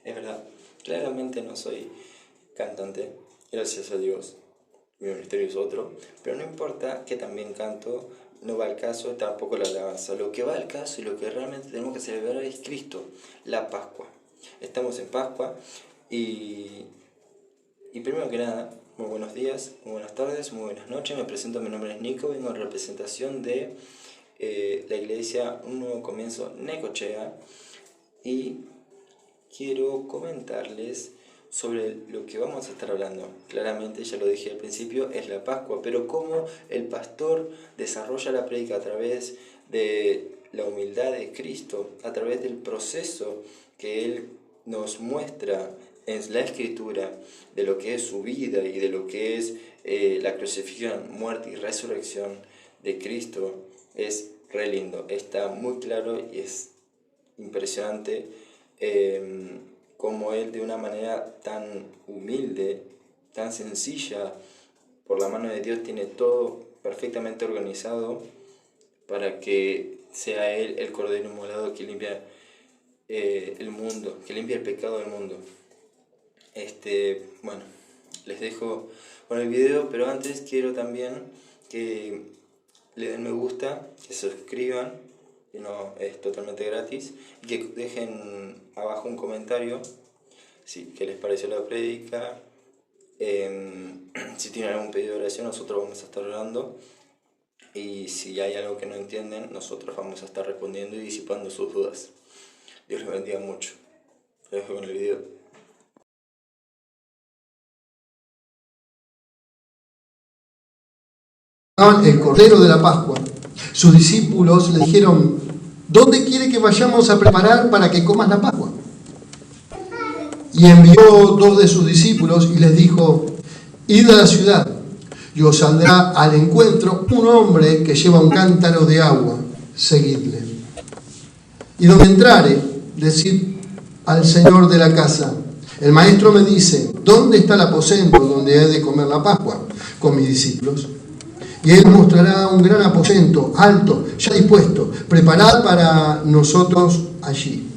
Es verdad, claramente no soy cantante, gracias a Dios, mi ministerio es otro, pero no importa que también canto, no va al caso, tampoco la alabanza. Lo que va al caso y lo que realmente tenemos que celebrar es Cristo, la Pascua. Estamos en Pascua y primero que nada, muy buenos días, muy buenas tardes, muy buenas noches. Me presento, mi nombre es Nico, vengo en representación de la iglesia Un Nuevo Comienzo Necochea y quiero comentarles sobre lo que vamos a estar hablando. Claramente, ya lo dije al principio, es la Pascua, pero cómo el pastor desarrolla la prédica a través de la humildad de Cristo, a través del proceso que Él nos muestra en la Escritura, de lo que es su vida y de lo que es la crucifixión, muerte y resurrección de Cristo, es re lindo, está muy claro y es impresionante como Él de una manera tan humilde, tan sencilla, por la mano de Dios tiene todo perfectamente organizado para que sea Él el Cordero Inmolado que limpia el mundo, que limpia el pecado del mundo. Bueno, les dejo con el video, pero antes quiero también que le den me gusta, que se suscriban, que no es totalmente gratis, y que dejen abajo un comentario si qué les pareció la prédica, si tienen algún pedido de oración nosotros vamos a estar orando, y si hay algo que no entienden nosotros vamos a estar respondiendo y disipando sus dudas. Dios les bendiga mucho. Les dejo con el video. El Cordero de la Pascua. Sus discípulos le dijeron: ¿dónde quiere que vayamos a preparar para que comas la Pascua? Y envió 2 de sus discípulos y les dijo: id a la ciudad, y os saldrá al encuentro un hombre que lleva un cántaro de agua, seguidle. Y donde entrare, decid al señor de la casa: el maestro me dice, ¿dónde está el aposento donde he de comer la Pascua con mis discípulos? Y él mostrará un gran aposento, alto, ya dispuesto, preparado para nosotros allí.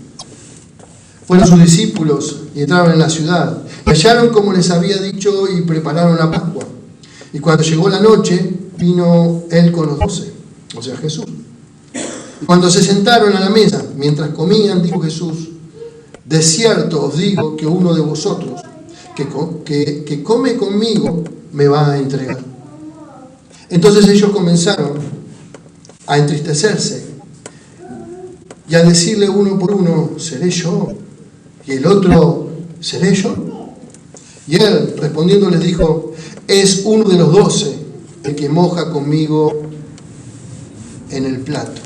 Fueron sus discípulos y entraron en la ciudad. Y hallaron como les había dicho y prepararon la Pascua. Y cuando llegó la noche, vino él con los 12, o sea, Jesús. Cuando se sentaron a la mesa, mientras comían, dijo Jesús: de cierto os digo que uno de vosotros que come conmigo me va a entregar. Entonces ellos comenzaron a entristecerse y a decirle uno por uno: ¿seré yo? Y el otro: ¿seré yo? Y él respondiendo les dijo: es uno de los 12 el que moja conmigo en el plato.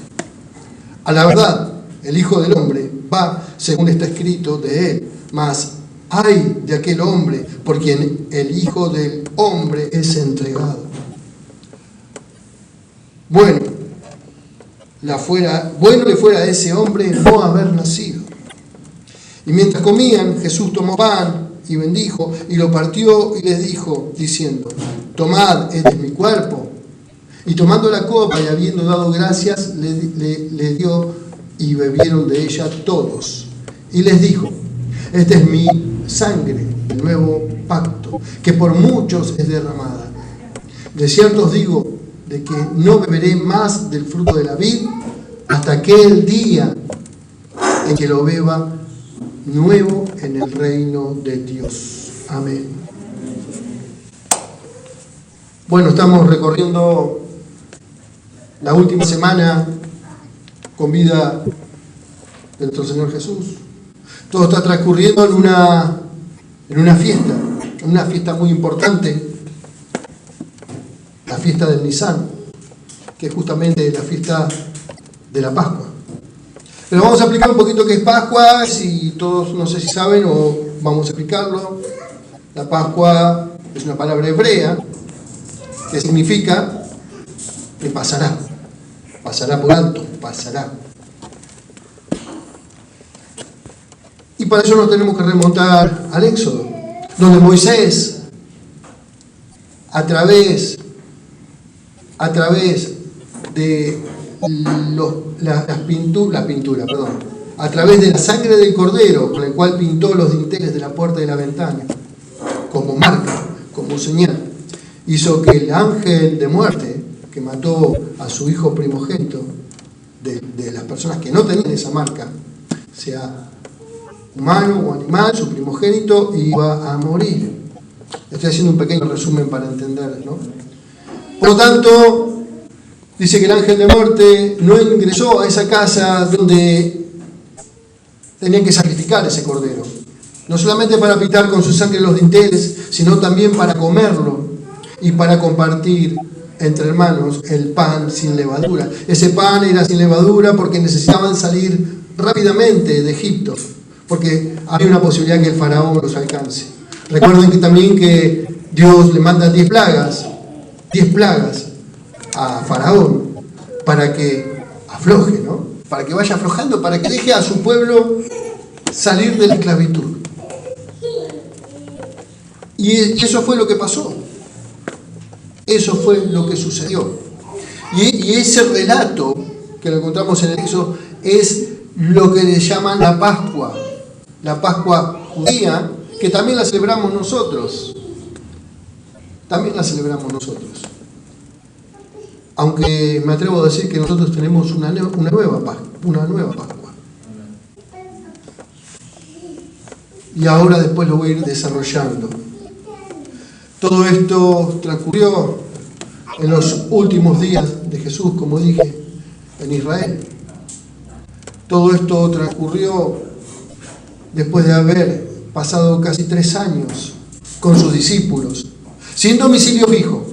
A la verdad, el Hijo del Hombre va según está escrito de él, mas ay de aquel hombre por quien el Hijo del Hombre es entregado. Bueno le fuera a ese hombre no haber nacido. Y mientras comían, Jesús tomó pan y bendijo, y lo partió y les dijo, diciendo: tomad, este es mi cuerpo. Y tomando la copa y habiendo dado gracias, le dio, y bebieron de ella todos. Y les dijo: esta es mi sangre, el nuevo pacto, que por muchos es derramada. De cierto os digo, de que no beberé más del fruto de la vid hasta aquel día en que lo beba nuevo en el reino de Dios. Amén. Bueno, estamos recorriendo la última semana con vida de nuestro Señor Jesús. Todo está transcurriendo en una fiesta muy importante, la fiesta del Nisan, que es justamente la fiesta de la Pascua. Pero vamos a explicar un poquito qué es Pascua, si todos no sé si saben o vamos a explicarlo. La Pascua es una palabra hebrea que significa que pasará por alto, pasará. Y para eso nos tenemos que remontar al Éxodo, donde Moisés, a través de a través de la sangre del cordero, con el cual pintó los dinteles de la puerta de la ventana, como marca, como señal. Hizo que el ángel de muerte, que mató a su hijo primogénito, de las personas que no tenían esa marca, sea humano o animal, su primogénito iba a morir. Estoy haciendo un pequeño resumen para entender, ¿no? Por lo tanto, dice que el ángel de muerte no ingresó a esa casa donde tenían que sacrificar ese cordero. No solamente para pitar con su sangre los dinteles, sino también para comerlo y para compartir entre hermanos el pan sin levadura. Ese pan era sin levadura porque necesitaban salir rápidamente de Egipto, porque había una posibilidad que el faraón los alcance. Recuerden que también que Dios le manda 10 plagas a faraón para que afloje, ¿no? Para que vaya aflojando, para que deje a su pueblo salir de la esclavitud. Y eso fue lo que pasó. Eso fue lo que sucedió. Y ese relato que lo encontramos en el Éxodo es lo que le llaman la Pascua judía, que también la celebramos nosotros. Aunque me atrevo a decir que nosotros tenemos una nueva Pascua. Y ahora después lo voy a ir desarrollando. Todo esto transcurrió en los últimos días de Jesús, como dije, en Israel. Todo esto transcurrió después de haber pasado casi 3 años con sus discípulos, sin domicilio fijo.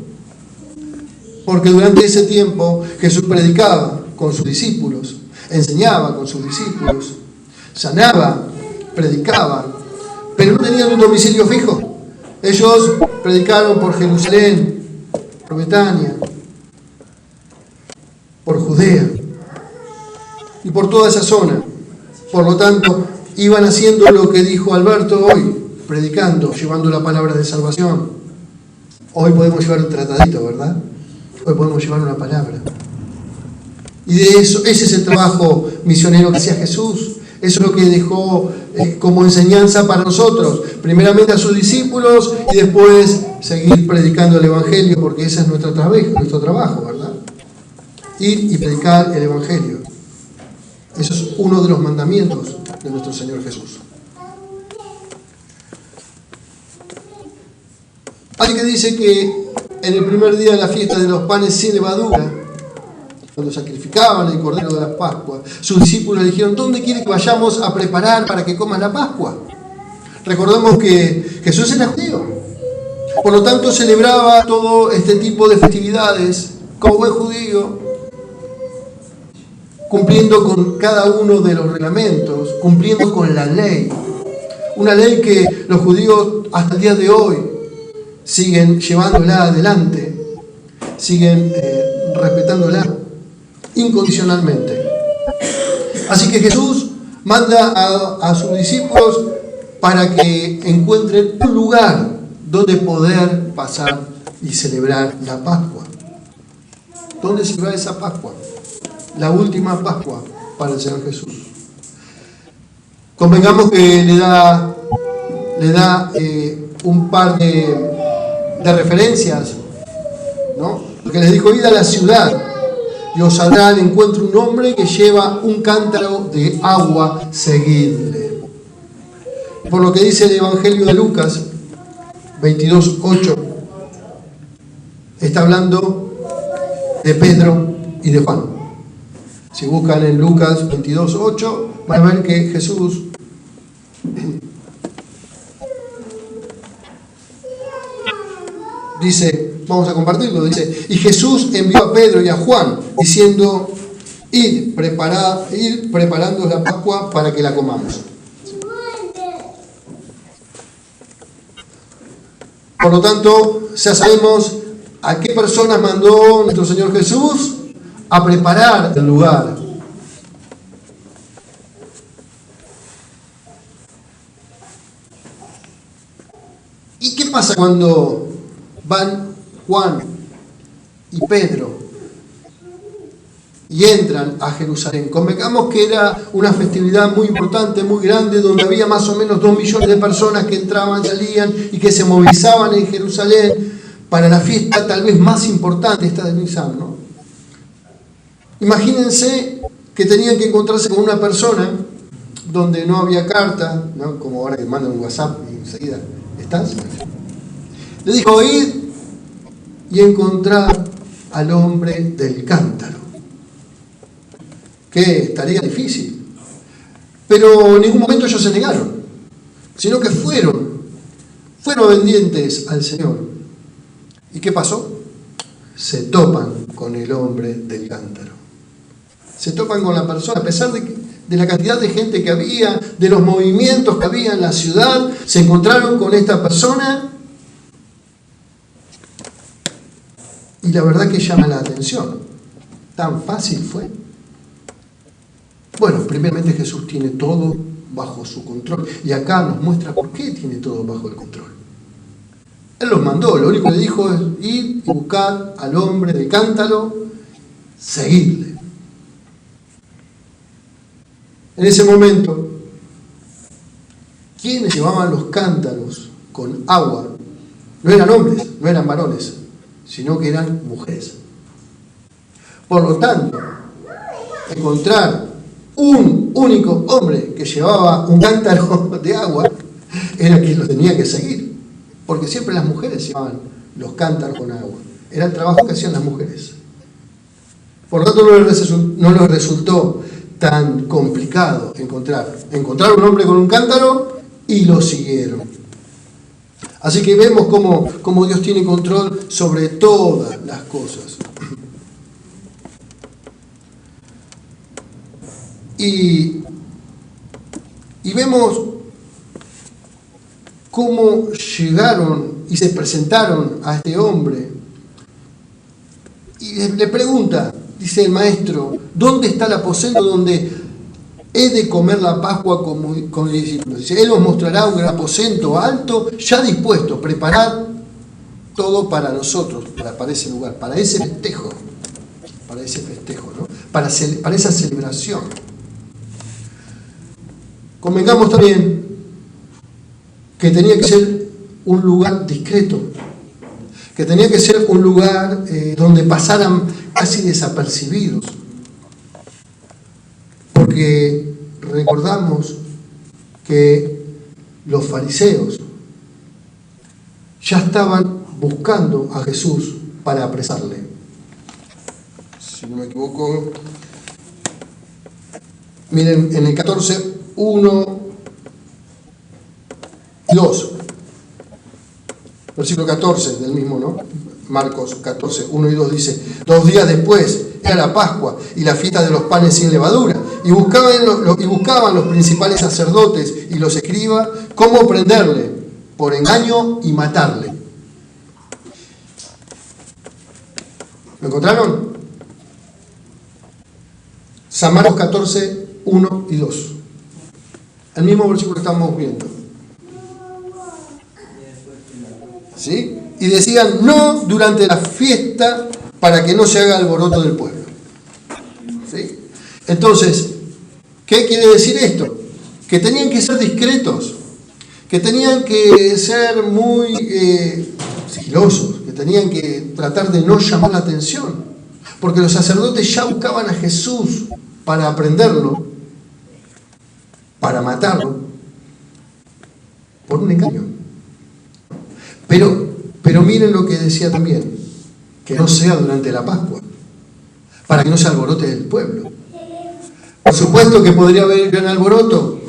Porque durante ese tiempo Jesús predicaba con sus discípulos, enseñaba con sus discípulos, sanaba, predicaba, pero no tenían un domicilio fijo. Ellos predicaron por Jerusalén, por Betania, por Judea y por toda esa zona. Por lo tanto, iban haciendo lo que dijo Alberto hoy, predicando, llevando la palabra de salvación. Hoy podemos llevar un tratadito, ¿verdad? Hoy podemos llevar una palabra. Y de eso, ese es el trabajo misionero que hacía Jesús. Eso es lo que dejó como enseñanza para nosotros. Primeramente a sus discípulos y después seguir predicando el Evangelio, porque ese es nuestro trabajo, ¿verdad? Ir y predicar el Evangelio. Eso es uno de los mandamientos de nuestro Señor Jesús. Hay que dice que en el primer día de la fiesta de los panes sin levadura, cuando sacrificaban el cordero de la Pascua, sus discípulos le dijeron: ¿dónde quiere que vayamos a preparar para que coman la Pascua? Recordemos que Jesús era judío, por lo tanto celebraba todo este tipo de festividades como buen judío, cumpliendo con cada uno de los reglamentos, cumpliendo con la ley. Una ley que los judíos hasta el día de hoy siguen llevándola adelante, siguen respetándola incondicionalmente. Así que Jesús manda a sus discípulos para que encuentren un lugar donde poder pasar y celebrar la Pascua. ¿Dónde celebrar esa Pascua? La última Pascua para el Señor Jesús. Convengamos que le da un par de referencias, ¿no? Porque les dijo: id a la ciudad y os saldrá al encuentro un hombre que lleva un cántaro de agua, seguidle. Por lo que dice el Evangelio de Lucas 22:8, está hablando de Pedro y de Juan. Si buscan en Lucas 22:8, van a ver que Jesús dice, vamos a compartirlo, dice: y Jesús envió a Pedro y a Juan, diciendo: id preparando la Pascua para que la comamos. Por lo tanto, ya sabemos a qué personas mandó nuestro Señor Jesús a preparar el lugar. ¿Y qué pasa cuando van Juan y Pedro y entran a Jerusalén. Convengamos que era una festividad muy importante, muy grande, donde había más o menos 2 millones de personas que entraban, salían y que se movilizaban en Jerusalén para la fiesta tal vez más importante, esta de Nisan, ¿no? Imagínense que tenían que encontrarse con una persona donde no había carta, ¿no? Como ahora que mandan un WhatsApp y enseguida estás. Le dijo: id y encontrar al hombre del cántaro. Que estaría difícil. Pero en ningún momento ellos se negaron, sino que fueron obedientes al Señor. ¿Y qué pasó? Se topan con el hombre del cántaro. Se topan con la persona, a pesar de la cantidad de gente que había, de los movimientos que había en la ciudad, se encontraron con esta persona y la verdad que llama la atención. ¿Tan fácil fue? Bueno, primeramente Jesús tiene todo bajo su control y acá nos muestra por qué tiene todo bajo el control. Él los mandó, lo único que le dijo es: ir y buscar al hombre del cántaro, seguidle. En ese momento, quienes llevaban los cántaros con agua no eran hombres, no eran varones, sino que eran mujeres. Por lo tanto, encontrar un único hombre que llevaba un cántaro de agua era quien lo tenía que seguir, porque siempre las mujeres llevaban los cántaros con agua. Era el trabajo que hacían las mujeres. Por lo tanto, no les resultó tan complicado encontrar un hombre con un cántaro y lo siguieron. Así que vemos cómo Dios tiene control sobre todas las cosas. Y vemos cómo llegaron y se presentaron a este hombre. Y le pregunta, dice el maestro: ¿dónde está el aposento donde he de comer la Pascua con mis discípulos? Dice: Él os mostrará un gran aposento alto, ya dispuesto, preparad todo para nosotros, para ese lugar, para ese festejo, ¿no? Para esa celebración. Convengamos también que tenía que ser un lugar discreto, que tenía que ser un lugar donde pasaran casi desapercibidos, porque recordamos que los fariseos ya estaban buscando a Jesús para apresarle. Si no me equivoco, miren en el 14, 1 y 2, versículo 14 del mismo, ¿no? Marcos 14, 1 y 2 dice: 2 días después era la Pascua y la fiesta de los panes sin levadura, y buscaban los principales sacerdotes y los escribas cómo prenderle por engaño y matarle. ¿Lo encontraron? San Marcos 14, 1 y 2. El mismo versículo que estamos viendo. ¿Sí? Y decían: no durante la fiesta, para que no se haga alboroto del pueblo. ¿Sí? Entonces, ¿qué quiere decir esto? Que tenían que ser discretos, que tenían que ser muy sigilosos, que tenían que tratar de no llamar la atención, porque los sacerdotes ya buscaban a Jesús para aprenderlo, para matarlo, por un engaño. Pero miren lo que decía también: que no sea durante la Pascua, para que no se alborote el pueblo. Por supuesto que podría haber gran alboroto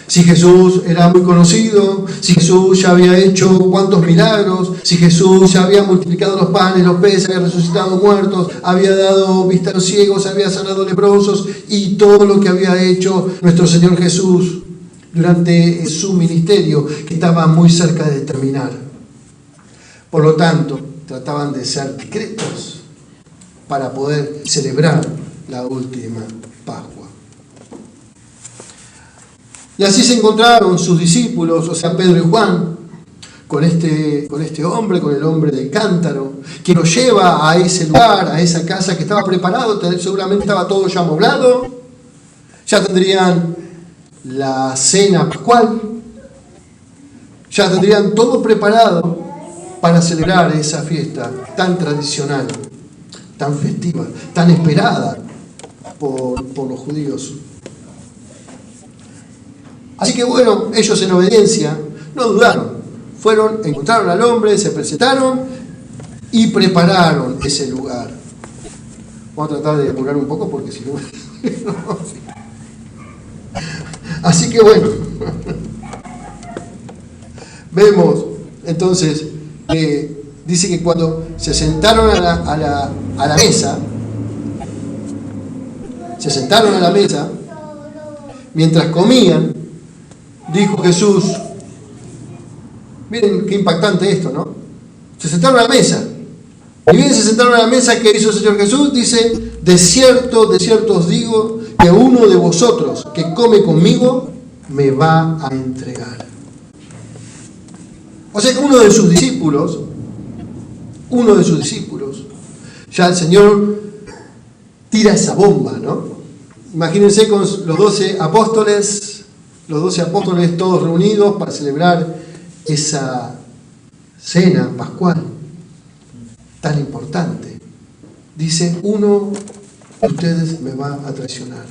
si Jesús era muy conocido, si Jesús ya había hecho cuantos milagros, si Jesús ya había multiplicado los panes, los peces, había resucitado muertos, había dado vista a los ciegos, había sanado leprosos, y todo lo que había hecho nuestro Señor Jesús durante su ministerio, que estaba muy cerca de terminar. Por lo tanto, trataban de ser discretos para poder celebrar la última Pascua. Y así se encontraron sus discípulos, o sea, Pedro y Juan, con este hombre, con el hombre del cántaro, que lo lleva a ese lugar, a esa casa que estaba preparado, seguramente estaba todo ya amoblado, ya tendrían la cena pascual, ya tendrían todo preparado para celebrar esa fiesta tan tradicional, tan festiva, tan esperada por los judíos. Así que bueno, ellos en obediencia no dudaron, fueron, encontraron al hombre, se presentaron y prepararon ese lugar. Vamos a tratar de apurar un poco porque si no... Así que bueno, vemos entonces que dice que cuando se sentaron a la mesa, mientras comían, dijo Jesús, miren qué impactante esto, ¿no? Se sentaron a la mesa. Y bien se sentaron a la mesa, ¿qué hizo el Señor Jesús? Dice, de cierto os digo, que uno de vosotros que come conmigo, me va a entregar. O sea que uno de sus discípulos, ya el Señor tira esa bomba, ¿no? Imagínense con los 12 apóstoles todos reunidos para celebrar esa cena pascual tan importante. Dice, uno de ustedes me va a traicionar.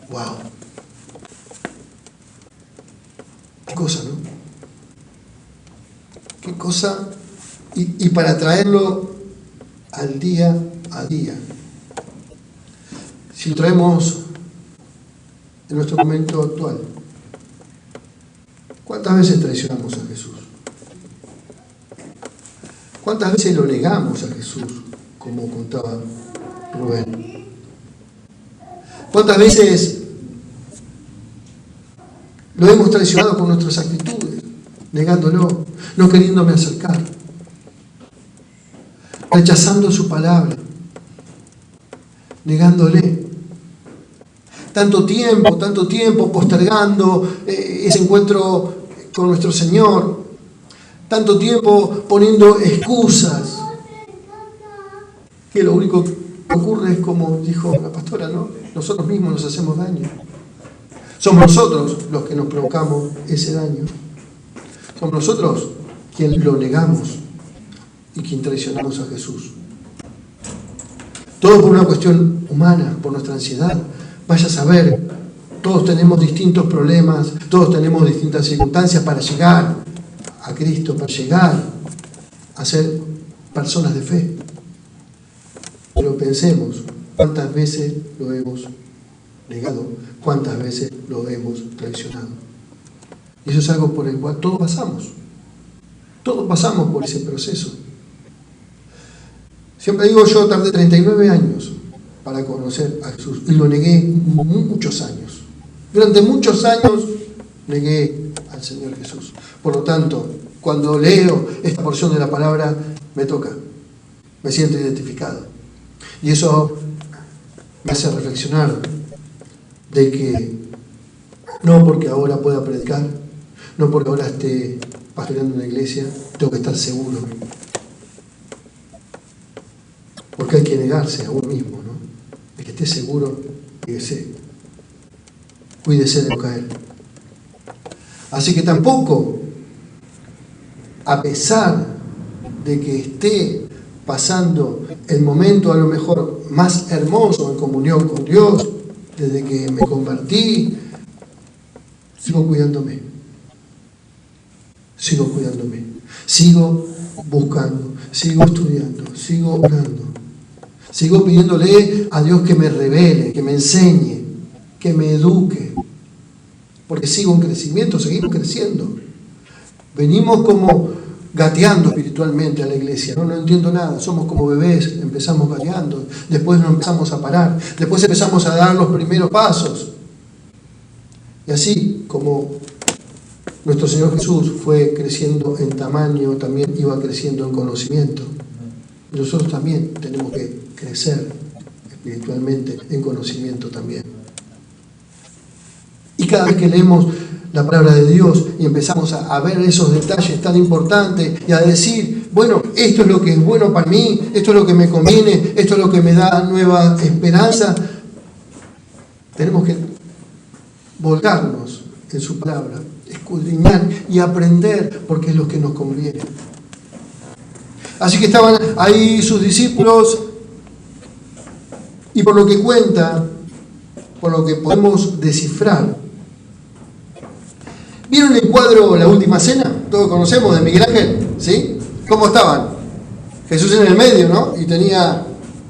¡Wow! Qué cosa, ¿no? Qué cosa. Y para traerlo al día a día. Si lo traemos en nuestro momento actual, ¿cuántas veces traicionamos a Jesús? ¿Cuántas veces lo negamos a Jesús, como contaba Rubén? ¿Cuántas veces lo hemos traicionado con nuestras actitudes, negándolo, no queriéndome acercar, rechazando su palabra, negándole? Tanto tiempo postergando ese encuentro con nuestro Señor, tanto tiempo poniendo excusas, que lo único que ocurre es como dijo la pastora, ¿no? Nosotros mismos nos hacemos daño. Somos nosotros los que nos provocamos ese daño. Somos nosotros quien lo negamos y quien traicionamos a Jesús. Todo por una cuestión humana, por nuestra ansiedad. Vaya a saber, todos tenemos distintos problemas, todos tenemos distintas circunstancias para llegar a Cristo, para llegar a ser personas de fe. Pero pensemos, ¿cuántas veces lo hemos negado? ¿Cuántas veces lo hemos traicionado? Y eso es algo por el cual todos pasamos. Todos pasamos por ese proceso. Siempre digo, yo tardé 39 años para conocer a Jesús y lo negué muchos años. Durante muchos años negué al Señor Jesús. Por lo tanto, cuando leo esta porción de la palabra, me toca, me siento identificado. Y eso me hace reflexionar de que no porque ahora pueda predicar, no porque ahora esté pastoreando una iglesia, tengo que estar seguro. Porque hay que negarse a uno mismo, ¿no? De que esté seguro y que cuídese de no caer. Así que tampoco, a pesar de que esté pasando el momento a lo mejor más hermoso en comunión con Dios, desde que me convertí, sigo cuidándome, sigo buscando, sigo estudiando, sigo orando, sigo pidiéndole a Dios que me revele, que me enseñe, que me eduque, porque sigo en crecimiento, seguimos creciendo. Venimos como gateando espiritualmente a la iglesia, no entiendo nada, somos como bebés, empezamos gateando, después nos empezamos a parar, después empezamos a dar los primeros pasos. Y así como nuestro Señor Jesús fue creciendo en tamaño, también iba creciendo en conocimiento. Nosotros también tenemos que crecer espiritualmente en conocimiento también. Y cada vez que leemos la palabra de Dios y empezamos a ver esos detalles tan importantes y a decir, bueno, esto es lo que es bueno para mí, esto es lo que me conviene, esto es lo que me da nueva esperanza, tenemos que volcarnos en su palabra, escudriñar y aprender porque es lo que nos conviene. Así que estaban ahí sus discípulos y por lo que cuenta, por lo que podemos descifrar, ¿vieron el cuadro La Última Cena? Todos conocemos, de Miguel Ángel, ¿sí? ¿Cómo estaban? Jesús en el medio, ¿no? Y tenía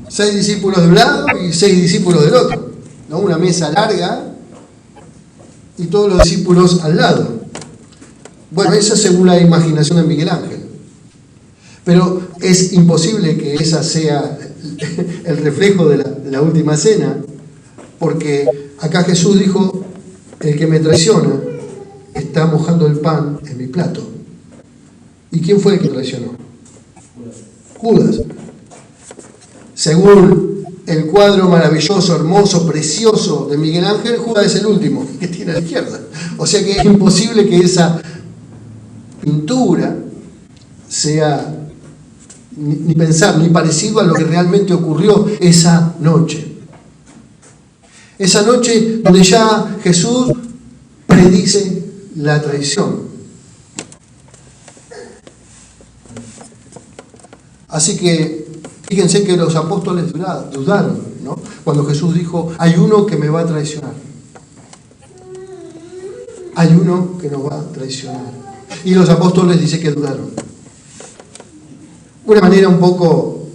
6 discípulos de un lado y 6 discípulos del otro, ¿no? Una mesa larga y todos los discípulos al lado. Bueno, esa es según la imaginación de Miguel Ángel. Pero es imposible que esa sea el reflejo de la Última Cena, porque acá Jesús dijo, el que me traiciona está mojando el pan en mi plato. ¿Y quién fue el que traicionó? Judas. Según el cuadro maravilloso, hermoso, precioso de Miguel Ángel, Judas es el último, que tiene a la izquierda. O sea que es imposible que esa pintura sea ni pensar, ni parecido a lo que realmente ocurrió esa noche. Esa noche donde ya Jesús predice la traición. Así que fíjense que los apóstoles dudaron, ¿no? Cuando Jesús dijo, hay uno que me va a traicionar. Hay uno que nos va a traicionar. Y los apóstoles dice que dudaron. Una manera un poco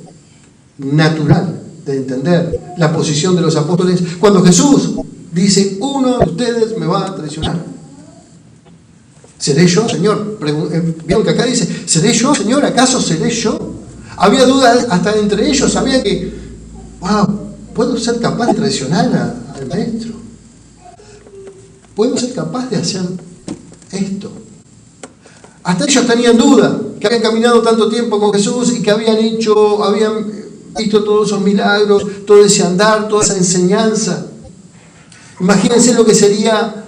natural de entender la posición de los apóstoles cuando Jesús dice, uno de ustedes me va a traicionar. ¿Seré yo, Señor? ¿Vieron que acá dice, ¿seré yo, Señor? ¿Acaso seré yo? Había dudas hasta entre ellos, sabían que, wow, ¿puedo ser capaz de traicionar al Maestro? ¿Puedo ser capaz de hacer esto? Hasta ellos tenían duda, que habían caminado tanto tiempo con Jesús y que habían visto todos esos milagros, todo ese andar, toda esa enseñanza. Imagínense lo que sería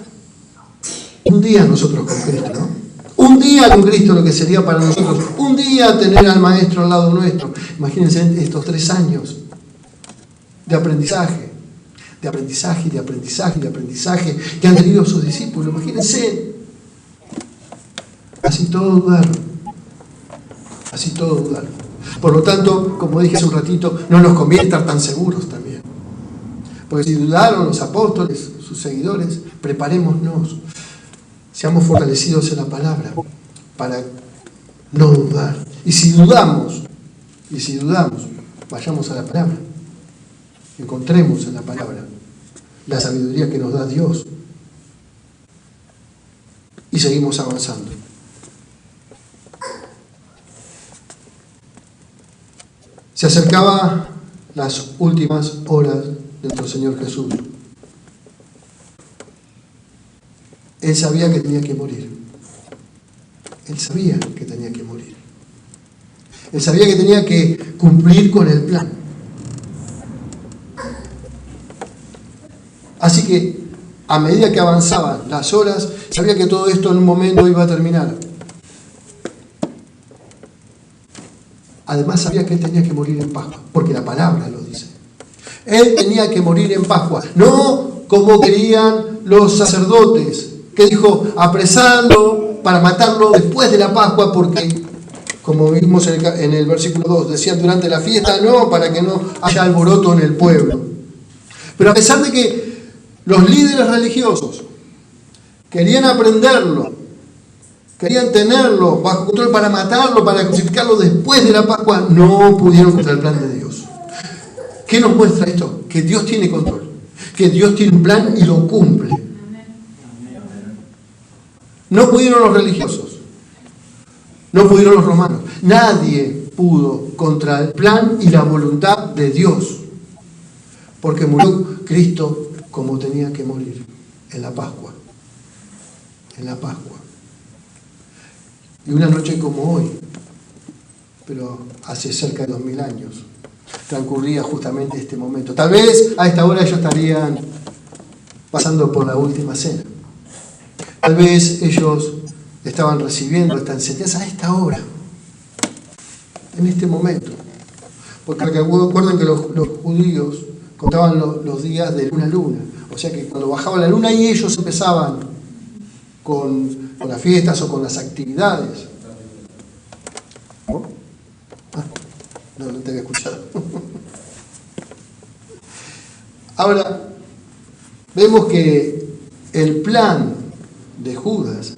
un día nosotros con Cristo, ¿no? Un día con Cristo lo que sería para nosotros. Un día tener al Maestro al lado nuestro. Imagínense estos 3 años de aprendizaje que han tenido sus discípulos. Imagínense. Así todos dudaron. Por lo tanto, como dije hace un ratito, no nos conviene estar tan seguros también. Porque si dudaron los apóstoles, sus seguidores, preparémonos. Seamos fortalecidos en la palabra para no dudar. Y si dudamos, vayamos a la palabra. Encontremos en la palabra la sabiduría que nos da Dios. Y seguimos avanzando. Se acercaba las últimas horas de nuestro Señor Jesús. Él sabía que tenía que morir. Él sabía que tenía que cumplir con el plan. Así que, a medida que avanzaban las horas, sabía que todo esto en un momento iba a terminar. Además sabía que él tenía que morir en Pascua, porque la palabra lo dice. Él tenía que morir en Pascua, no como querían los sacerdotes, que dijo, apresadlo para matarlo después de la Pascua, porque, como vimos en el versículo 2, decían durante la fiesta, no, para que no haya alboroto en el pueblo. Pero a pesar de que los líderes religiosos querían aprenderlo, querían tenerlo bajo control para matarlo, para crucificarlo después de la Pascua, no pudieron contra el plan de Dios. ¿Qué nos muestra esto? Que Dios tiene control, que Dios tiene un plan y lo cumple. No pudieron los religiosos, no pudieron los romanos. Nadie pudo contra el plan y la voluntad de Dios, porque murió Cristo como tenía que morir, en la Pascua. Y una noche como hoy, pero hace cerca de 2000 años, transcurría justamente este momento. Tal vez a esta hora ellos estarían pasando por la última cena. Tal vez ellos estaban recibiendo esta enseñanza a esta hora, en este momento. Porque recuerden que los judíos contaban los días de luna a luna. O sea que cuando bajaba la luna y ellos empezaban con las fiestas o con las actividades. ¿No? No te había escuchado. Ahora, vemos que el plan de Judas,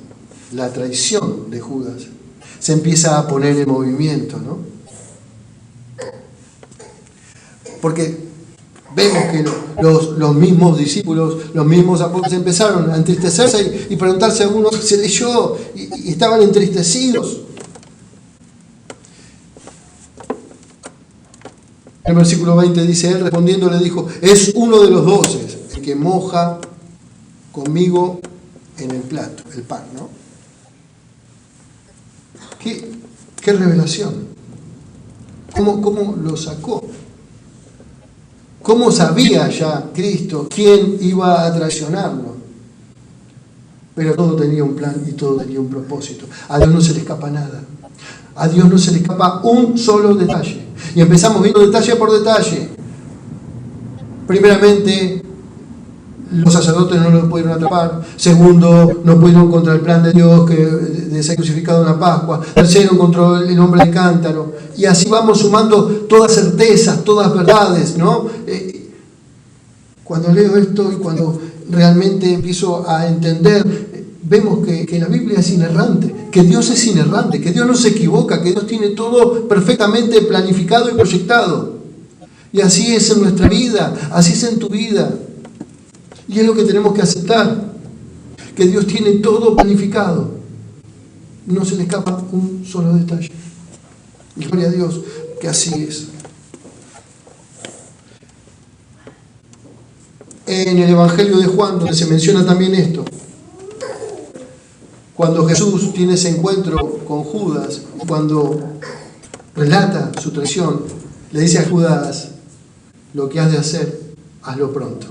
la traición de Judas, se empieza a poner en movimiento, ¿no? Porque vemos que los mismos discípulos, los mismos apóstoles empezaron a entristecerse y preguntarse a algunos si seré yo, y estaban entristecidos. El versículo 20 dice, él respondiendo le dijo, es uno de los 12, el que moja conmigo en el plato, el pan, ¿no? ¿Qué revelación? ¿Cómo lo sacó? ¿Cómo sabía ya Cristo quién iba a traicionarlo? Pero todo tenía un plan y todo tenía un propósito. A Dios no se le escapa nada. A Dios no se le escapa un solo detalle. Y empezamos viendo detalle por detalle. Primeramente, los sacerdotes no lo pudieron atrapar. Segundo, no pudieron contra el plan de Dios de ser crucificado en la Pascua. Tercero, contra el hombre del cántaro. Y así vamos sumando todas certezas, todas verdades, ¿no? Cuando leo esto y cuando realmente empiezo a entender, vemos que la Biblia es inerrante, que Dios es inerrante, que Dios no se equivoca, que Dios tiene todo perfectamente planificado y proyectado. Y así es en nuestra vida, así es en tu vida. Y es lo que tenemos que aceptar, que Dios tiene todo planificado. No se le escapa un solo detalle. Y gloria a Dios que así es. En el Evangelio de Juan, donde se menciona también esto, cuando Jesús tiene ese encuentro con Judas, cuando relata su traición, le dice a Judas, lo que has de hacer, hazlo pronto.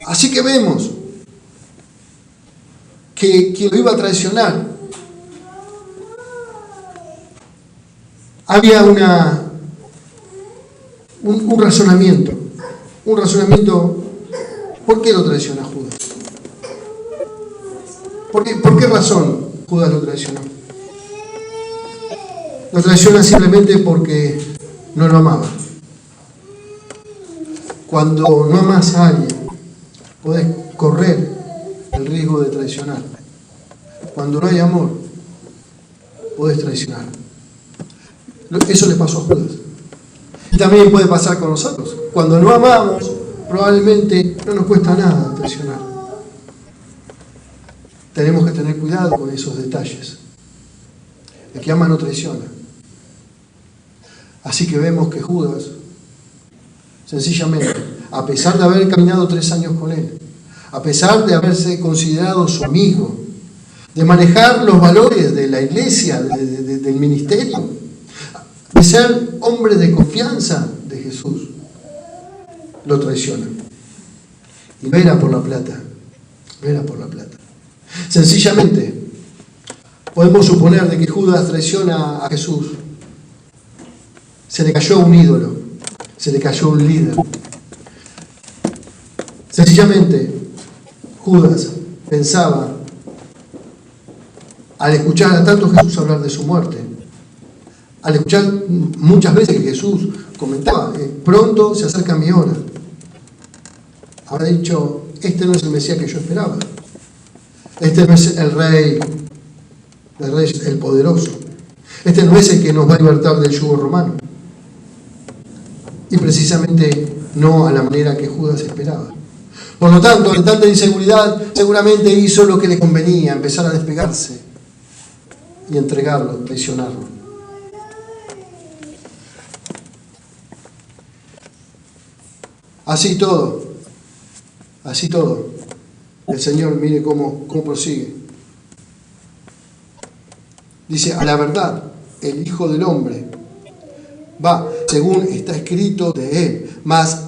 Así que vemos que quien lo iba a traicionar, había un razonamiento. ¿Por qué lo traiciona Judas? ¿Por qué razón Judas lo traicionó? Lo traiciona simplemente porque no lo amaba. Cuando no amas a alguien, podés correr el riesgo de traicionar. Cuando no hay amor, podés traicionar. Eso le pasó a Judas. Y también puede pasar con nosotros. Cuando no amamos, probablemente no nos cuesta nada traicionar. Tenemos que tener cuidado con esos detalles. El que ama no traiciona. Así que vemos que Judas, sencillamente, a pesar de haber caminado 3 años con él, a pesar de haberse considerado su amigo, de manejar los valores de la iglesia, del ministerio, de ser hombre de confianza de Jesús, lo traiciona. Y no era por la plata, no era por la plata. Sencillamente, podemos suponer de que Judas traiciona a Jesús. Se le cayó un ídolo, se le cayó un líder. Sencillamente, Judas pensaba, al escuchar a tanto Jesús hablar de su muerte, al escuchar muchas veces que Jesús comentaba, pronto se acerca mi hora, habrá dicho, este no es el Mesías que yo esperaba, este no es el rey, el poderoso, este no es el que nos va a libertar del yugo romano. Y precisamente no a la manera que Judas esperaba. Por lo tanto, en tanta inseguridad, seguramente hizo lo que le convenía, empezar a despegarse y entregarlo, traicionarlo. Así todo, el Señor mire cómo prosigue. Dice, a la verdad, el Hijo del Hombre va, según está escrito de él, mas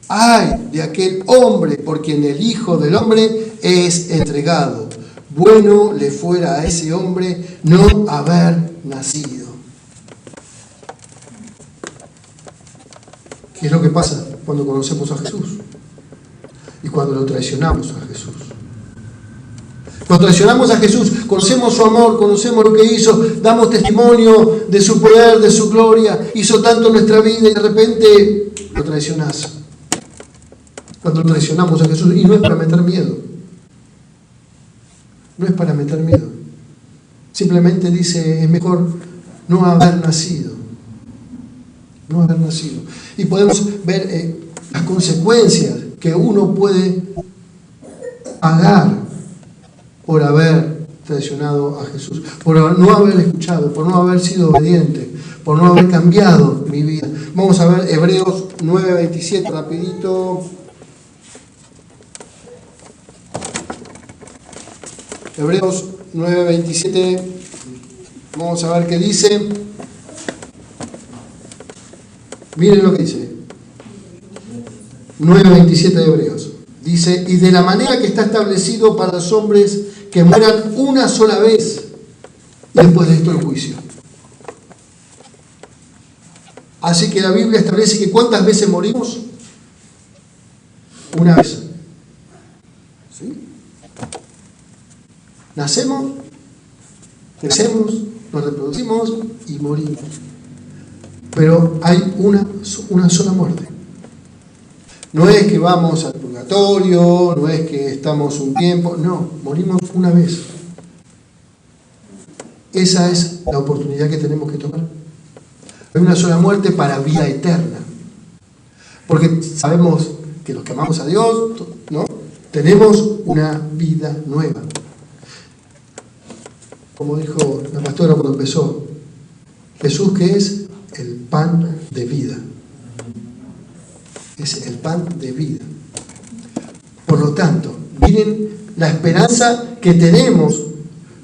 ¡Ay de aquel hombre por quien el Hijo del Hombre es entregado! Bueno le fuera a ese hombre no haber nacido. ¿Qué es lo que pasa cuando conocemos a Jesús? Y cuando lo traicionamos a Jesús. Cuando traicionamos a Jesús, conocemos su amor, conocemos lo que hizo, damos testimonio de su poder, de su gloria, hizo tanto en nuestra vida y de repente lo traicionás. Cuando lo traicionamos a Jesús, y no es para meter miedo. No es para meter miedo. Simplemente dice, es mejor no haber nacido. No haber nacido. Y podemos ver las consecuencias que uno puede pagar por haber traicionado a Jesús, por no haber escuchado, por no haber sido obediente, por no haber cambiado mi vida. Vamos a ver Hebreos 9:27, rapidito. Hebreos 9:27, vamos a ver qué dice. Miren lo que dice. 9:27 de Hebreos. Dice, y de la manera que está establecido para los hombres que mueran una sola vez, y después de esto el juicio. Así que la Biblia establece que ¿cuántas veces morimos? Una vez. ¿Sí? Nacemos, crecemos, nos reproducimos y morimos. Pero hay una sola muerte. No es que vamos al purgatorio, no es que estamos un tiempo, no, morimos una vez. Esa es la oportunidad que tenemos que tomar. Hay una sola muerte para vida eterna. Porque sabemos que los que amamos a Dios, ¿no?, tenemos una vida nueva. Como dijo la pastora cuando empezó, Jesús, que es el pan de vida. Es el pan de vida. Por lo tanto, miren la esperanza que tenemos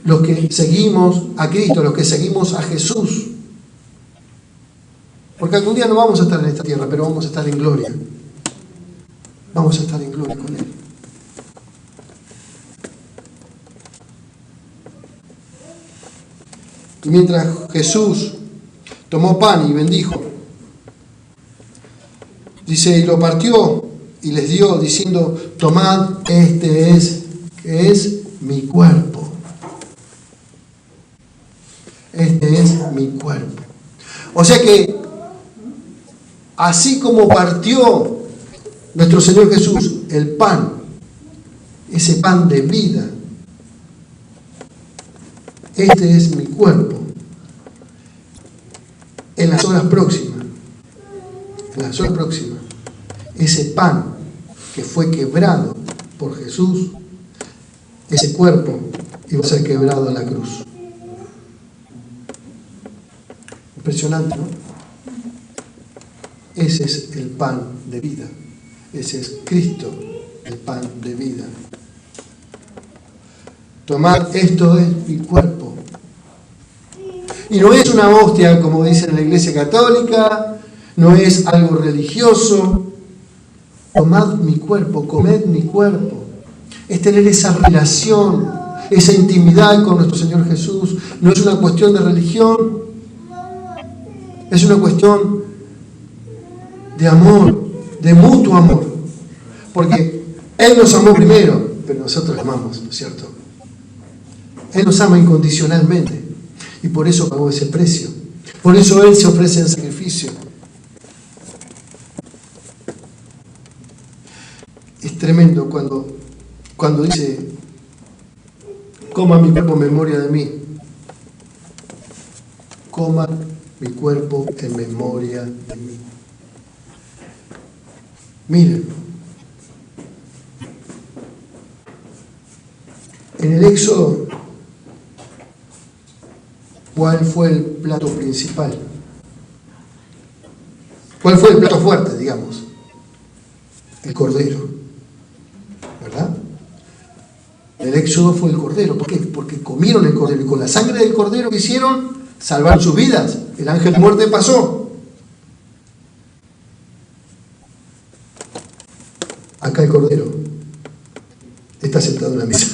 los que seguimos a Cristo, los que seguimos a Jesús. Porque algún día no vamos a estar en esta tierra, pero vamos a estar en gloria. Vamos a estar en gloria con Él. Y mientras Jesús tomó pan y bendijo, dice, y lo partió y les dio, diciendo, tomad, este es mi cuerpo. Este es mi cuerpo. O sea que, así como partió nuestro Señor Jesús el pan, ese pan de vida, este es mi cuerpo. En las horas próximas, ese pan que fue quebrado por Jesús, ese cuerpo iba a ser quebrado en la cruz. Impresionante, ¿no? Ese es el pan de vida. Ese es Cristo, el pan de vida. Tomad, esto es mi cuerpo. Y no es una hostia, como dicen en la Iglesia Católica, no es algo religioso. Tomad mi cuerpo, comed mi cuerpo. Es tener esa relación, esa intimidad con nuestro Señor Jesús. No es una cuestión de religión, es una cuestión de amor, de mutuo amor. Porque Él nos amó primero, pero nosotros le amamos, ¿no es cierto? Él nos ama incondicionalmente y por eso pagó ese precio. Por eso Él se ofrece en sacrificio. Es tremendo cuando dice, coma mi cuerpo en memoria de mí. Coma mi cuerpo en memoria de mí. Miren, en el Éxodo, ¿cuál fue el plato principal? ¿Cuál fue el plato fuerte, digamos? El cordero, ¿verdad? El Éxodo fue el cordero. ¿Por qué? Porque comieron el cordero y con la sangre del cordero que hicieron, salvaron sus vidas. El ángel de muerte pasó. Cordero está sentado en la mesa.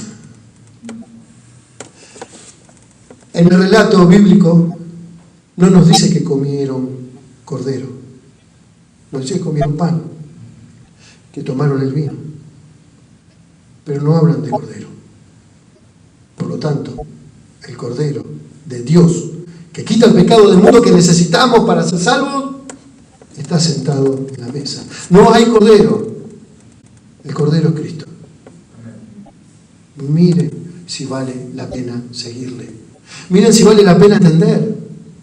En el relato bíblico no nos dice que comieron cordero, nos dice que comieron pan, que tomaron el vino, pero no hablan de cordero. Por lo tanto, el Cordero de Dios, que quita el pecado del mundo que necesitamos para ser salvos, está sentado en la mesa. No hay cordero, el Cordero es Cristo. Miren si vale la pena seguirle. Miren si vale la pena entender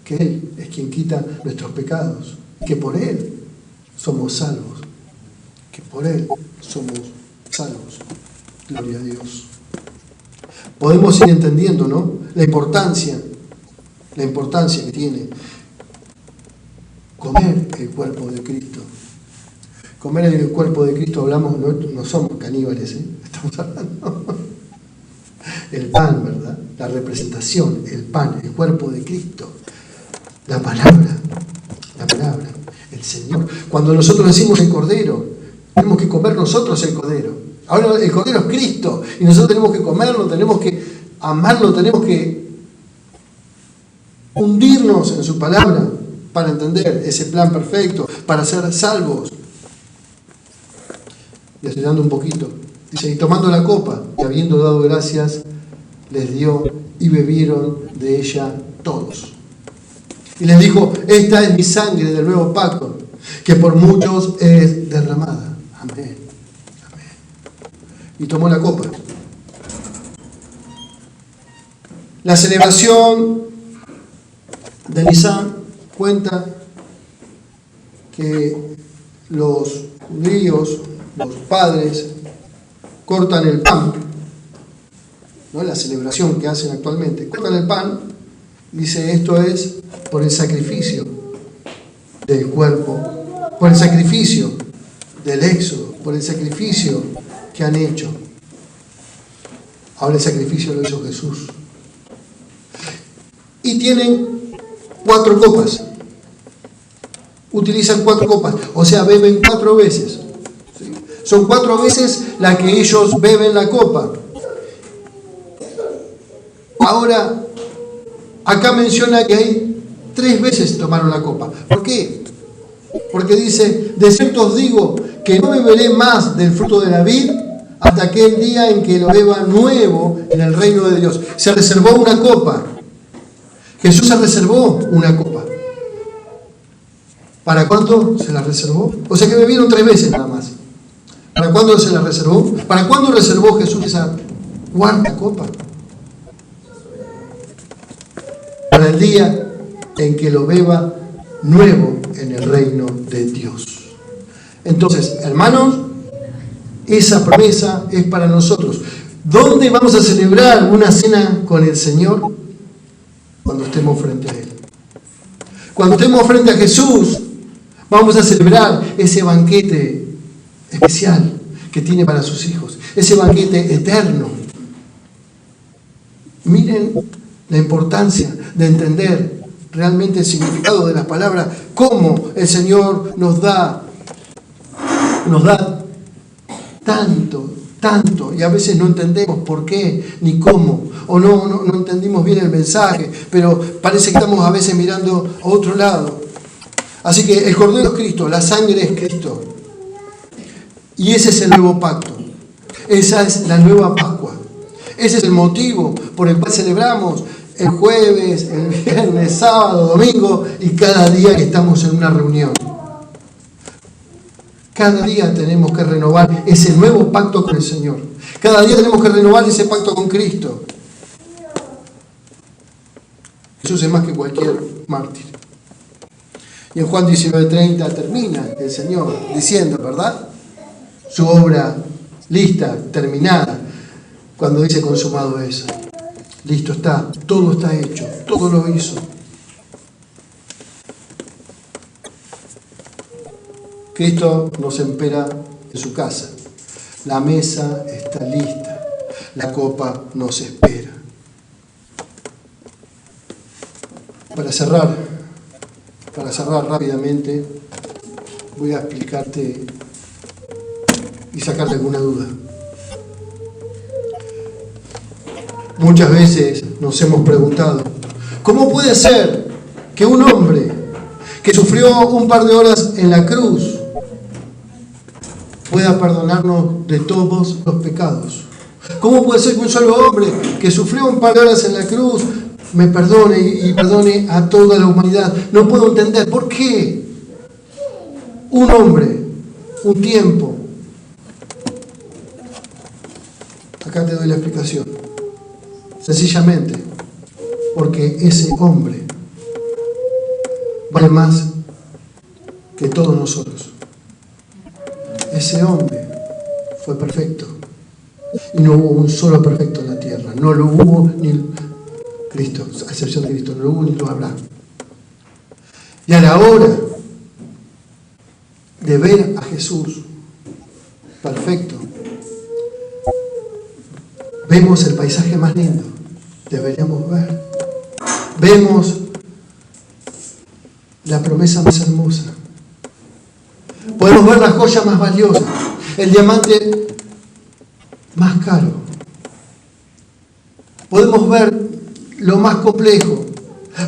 que Él es quien quita nuestros pecados, que por Él somos salvos, que por Él somos salvos. Gloria a Dios. Podemos ir entendiendo, ¿no?, la importancia que tiene comer el cuerpo de Cristo. Comer el cuerpo de Cristo, hablamos, no somos caníbales, estamos hablando. El pan, ¿verdad? La representación, el pan, el cuerpo de Cristo. La palabra, el Señor. Cuando nosotros decimos el Cordero, tenemos que comer nosotros el Cordero. Ahora el Cordero es Cristo y nosotros tenemos que comerlo, tenemos que amarlo, tenemos que hundirnos en su palabra para entender ese plan perfecto, para ser salvos. Y acelerando un poquito, dice, y tomando la copa, y habiendo dado gracias, les dio y bebieron de ella todos. Y les dijo, esta es mi sangre del nuevo pacto, que por muchos es derramada. Amén. Amén. Y tomó la copa. La celebración de Nisan cuenta que los judíos, los padres, cortan el pan, ¿no? La celebración que hacen actualmente, cortan el pan, dice, esto es por el sacrificio del cuerpo, por el sacrificio del éxodo, por el sacrificio que han hecho. Ahora el sacrificio lo hizo Jesús. Y tienen 4 copas. Utilizan 4 copas, o sea, beben 4 veces. ¿Sí? Son 4 veces la que ellos beben la copa. Ahora, acá menciona que hay 3 veces tomaron la copa. ¿Por qué? Porque dice, de cierto os digo que no beberé más del fruto de la vid hasta aquel día en que lo beba nuevo en el reino de Dios. Se reservó una copa. Jesús se reservó una copa. ¿Para cuándo se la reservó? O sea que bebieron 3 veces nada más. ¿Para cuándo se la reservó? ¿Para cuándo reservó Jesús esa 4ª copa? Para el día en que lo beba nuevo en el reino de Dios. Entonces, hermanos, esa promesa es para nosotros. ¿Dónde vamos a celebrar una cena con el Señor? Cuando estemos frente a Él. Cuando estemos frente a Jesús, vamos a celebrar ese banquete especial que tiene para sus hijos. Ese banquete eterno. Miren la importancia de entender realmente el significado de las palabras, cómo el Señor nos da tanto, y a veces no entendemos por qué ni cómo, o no entendimos bien el mensaje, pero parece que estamos a veces mirando a otro lado. Así que el Cordero es Cristo, la sangre es Cristo, y ese es el nuevo pacto, esa es la nueva Pascua, ese es el motivo por el cual celebramos el jueves, el viernes, sábado, domingo y cada día que estamos en una reunión. Cada día tenemos que renovar ese nuevo pacto con el Señor. Cada día tenemos que renovar ese pacto con Cristo. Jesús es más que cualquier mártir. Y en Juan 19:30 termina el Señor diciendo, ¿verdad?, su obra lista, terminada, cuando dice consumado es. Listo está, todo está hecho, todo lo hizo. Cristo nos espera en su casa. La mesa está lista. La copa nos espera. Para cerrar rápidamente, voy a explicarte y sacarte alguna duda. Muchas veces nos hemos preguntado, ¿cómo puede ser que un hombre que sufrió un par de horas en la cruz pueda perdonarnos de todos los pecados? ¿Cómo puede ser que un solo hombre que sufrió un par de horas en la cruz me perdone y perdone a toda la humanidad? No puedo entender por qué un hombre, un tiempo. Acá te doy la explicación. Sencillamente, porque ese hombre vale más que todos nosotros. Ese hombre fue perfecto. Y no hubo un solo perfecto en la tierra. No lo hubo ni Cristo, a excepción de Cristo, no lo hubo ni lo habrá. Y a la hora de ver a Jesús perfecto, vemos el paisaje más lindo. Deberíamos ver. Vemos la promesa más hermosa. Podemos ver la joya más valiosa, el diamante más caro. Podemos ver lo más complejo.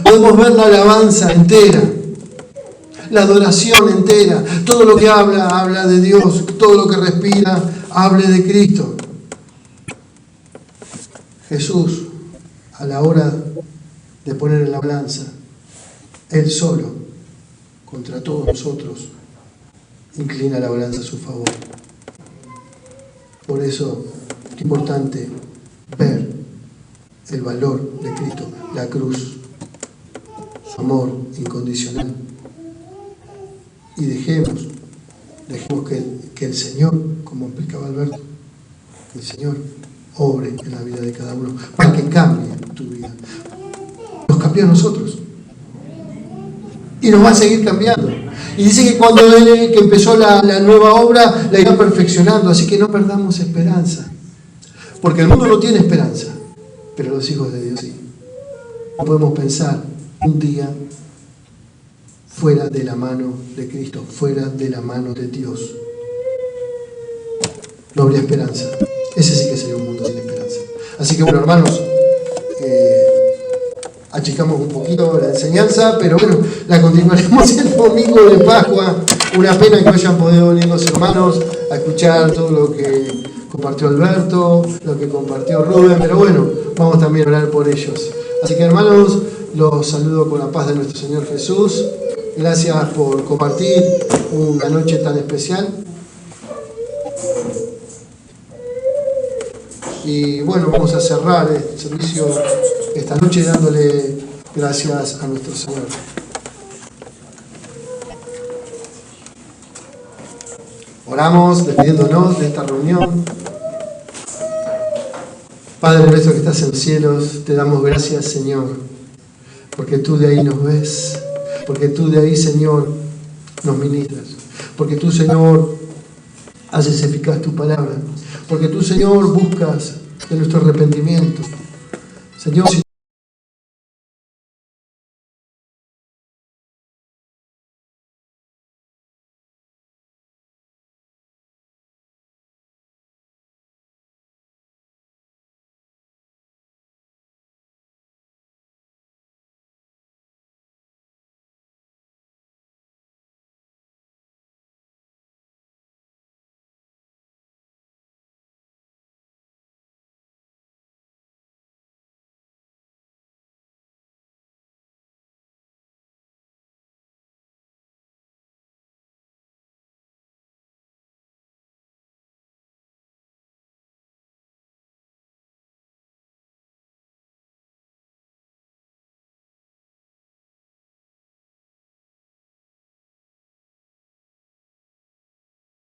Podemos ver la alabanza entera, la adoración entera. Todo lo que habla de Dios. Todo lo que respira, hable de Cristo. Jesús, a la hora de poner en la balanza, Él solo, contra todos nosotros, inclina la balanza a su favor. Por eso es importante ver el valor de Cristo, la cruz, su amor incondicional. Y dejemos que el Señor, como explicaba Alberto, que el Señor obre en la vida de cada uno, para que cambie tu vida. Nos cambió a nosotros. Y nos va a seguir cambiando. Y dice que cuando Él que empezó la nueva obra, la irá perfeccionando. Así que no perdamos esperanza. Porque el mundo no tiene esperanza. Pero los hijos de Dios sí. No podemos pensar un día fuera de la mano de Cristo, fuera de la mano de Dios. No habría esperanza. Ese sí que sería un mundo sin esperanza. Así que bueno, hermanos, achicamos un poquito la enseñanza, pero bueno, la continuaremos el domingo de Pascua. Una pena que no hayan podido venir los hermanos a escuchar todo lo que compartió Alberto, lo que compartió Rubén, pero bueno, vamos también a orar por ellos. Así que hermanos, los saludo con la paz de nuestro Señor Jesús. Gracias por compartir una noche tan especial. Y bueno, vamos a cerrar el servicio esta noche dándole gracias a nuestro Señor. Oramos despidiéndonos de esta reunión. Padre nuestro que estás en los cielos, te damos gracias, Señor, porque tú de ahí nos ves, porque tú de ahí, Señor, nos ministras, porque tú, Señor, haces eficaz tu palabra, porque tú, Señor, buscas de nuestro arrepentimiento. Señor, si